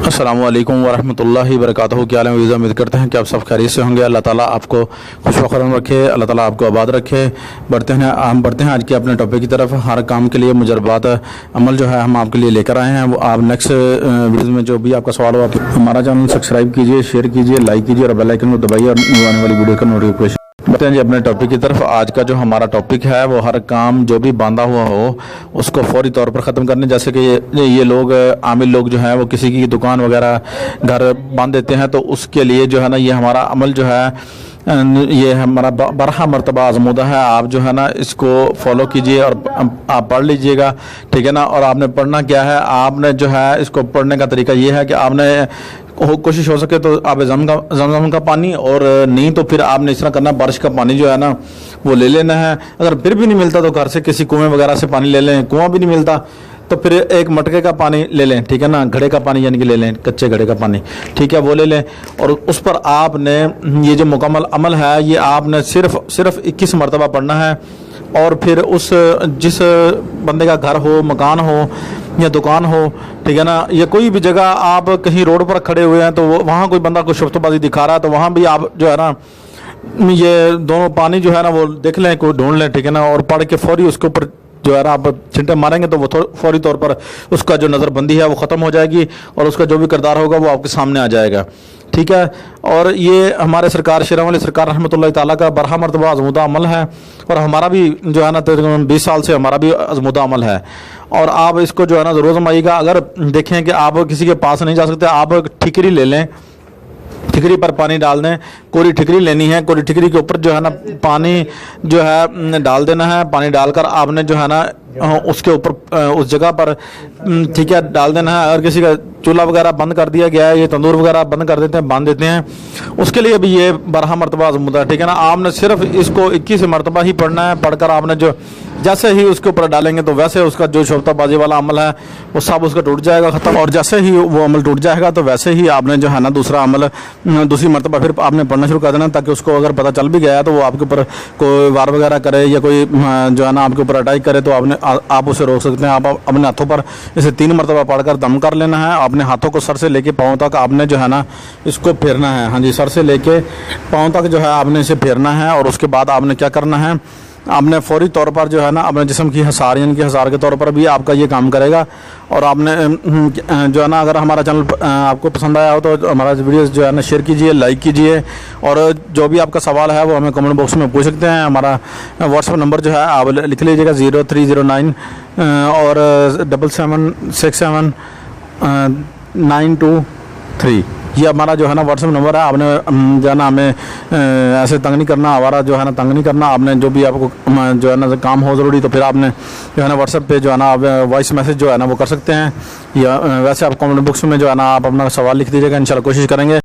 अस्सलामुअलैकुम वरहमतुल्लाहि वबरकातुहू। क्या हाल है? उम्मीद करते हैं कि आप सब खैरियत से होंगे। अल्लाह ताला आपको खुश वखरम रखे, अल्लाह ताला आपको आबाद रखे। हम बढ़ते हैं आज के अपने टॉपिक की तरफ। हर काम के लिए मुजरबात अमल जो है हम आपके लिए लेकर आए हैं। वो आप नेक्स्ट वीडियो में जो भी आपका सवाल हो आप हमारा चैनल सब्सक्राइब कीजिए, शेयर कीजिए, लाइक कीजिए और बेल आइकन को दबाइए और आने वाली वीडियो का नोटिफिकेशन। बढ़ते हैं जी अपने टॉपिक की तरफ। आज का जो हमारा टॉपिक है वो हर काम जो भी बांधा हुआ हो उसको फौरी तौर पर ख़त्म करने। जैसे कि ये लोग आमिल लोग जो हैं वो किसी की दुकान वगैरह घर बांध देते हैं, तो उसके लिए जो है ना ये हमारा अमल जो है ये हमारा 12 मरतबा आजमूदा है। आप जो है ना इसको फॉलो कीजिए और आप पढ़ लीजिएगा, ठीक है ना। और आपने पढ़ना क्या है, आपने जो है इसको पढ़ने का तरीका ये है कि आपने कोशिश हो सके तो आप जमजम का पानी, और नहीं तो फिर आपने इस तरह करना, बारिश का पानी जो है ना वो ले लेना है। अगर फिर भी नहीं मिलता तो घर से किसी कुएं वगैरह से पानी ले लें। कुआं भी नहीं मिलता तो फिर एक मटके का पानी ले लें, ठीक है ना। घड़े का पानी यानी कि ले लें, कच्चे घड़े का पानी, ठीक है, वो ले लें। और उस पर आपने ये जो मुकम्मल अमल है ये आपने सिर्फ 21 मरतबा पढ़ना है। और फिर उस जिस बंदे का घर हो, मकान हो या दुकान हो, ठीक है ना, या कोई भी जगह आप कहीं रोड पर खड़े हुए हैं तो वहाँ कोई बंदा कोई शुफ्तबाजी दिखा रहा है तो वहाँ भी आप जो है ना ये दोनों पानी जो है ना वो देख लें, कोई ढूंढ लें, ठीक है ना। और पढ़ के फौरी उसके ऊपर जो है ना आप छिंटे मारेंगे तो वो फौरी तौर पर उसका जो नज़रबंदी है वो ख़त्म हो जाएगी और उसका जो भी किरदार होगा वो आपके सामने आ जाएगा, ठीक है। और ये हमारे सरकार शेरों वाली सरकार रहमतुल्लाह ताला का 12 मरतबा आजमूदा अमल है। और हमारा भी जो है ना तकरीबन 20 साल से हमारा भी आजमूदा अमल है। और आप इसको जो है ना ज़रूर आजमाइएगा। अगर देखें कि आप किसी के पास नहीं जा सकते, आप ठिकरी ले लें, ठिकरी पर पानी डाल दें। कोरी ठिकरी लेनी है, कोरी ठिकरी के ऊपर जो है ना पानी जो है डाल देना है। पानी डालकर आपने जो है ना उसके ऊपर उस जगह पर, ठीक है, डाल देना है। अगर किसी का चूल्हा वगैरह बंद कर दिया गया है, ये तंदूर वगैरह बंद कर देते हैं, बांध देते हैं, उसके लिए भी ये 12 मरतबा आजमूदा, ठीक है ना। आपने सिर्फ इसको 21 मरतबा ही पढ़ना है। पढ़कर आपने जो जैसे ही उसके ऊपर डालेंगे तो वैसे उसका जो शोफ्ताबाजी वाला अमल है वो सब उसका टूट जाएगा, ख़त्म। और जैसे ही वो अमल टूट जाएगा तो वैसे ही आपने जो है ना दूसरा अमल दूसरी मरतबा फिर आपने पढ़ना शुरू कर देना, ताकि उसको अगर पता चल भी गया तो वो आपके ऊपर कोई वार वगैरह करे या कोई जो है ना आपके ऊपर अटैक करे तो आप उसे रोक सकते हैं। आप अपने हाथों पर इसे 3 मरतबा पढ़कर दम कर लेना है। अपने हाथों को सर से लेके पाँव तक आपने जो है ना इसको फेरना है। हाँ जी, सर से लेके पाँव तक जो है आपने इसे फेरना है। और उसके बाद आपने क्या करना है, आपने फौरी तौर पर जो है ना अपने जिस्म की हसार यानी कि हसार के तौर पर भी आपका ये काम करेगा। और आपने जो है ना अगर हमारा चैनल आपको पसंद आया हो तो हमारा वीडियो जो है ना शेयर कीजिए, लाइक कीजिए। और जो भी आपका सवाल है वो हमें कमेंट बॉक्स में पूछ सकते हैं। हमारा व्हाट्सएप नंबर जो है आप लिख लीजिएगा 0309 और 776792 ये हमारा जो है ना व्हाट्सएप नंबर है। आपने जो है ना हमें ऐसे तंग नहीं करना, हमारा जो है ना तंग नहीं करना। आपने जो भी आपको जो है ना काम हो ज़रूरी तो फिर आपने जो है ना व्हाट्सएप पे जो है ना आप वॉइस मैसेज जो है ना वो कर सकते हैं, या वैसे आप कमेंट बॉक्स में जो है ना आप अपना सवाल लिख दीजिएगा, इंशाल्लाह कोशिश करेंगे।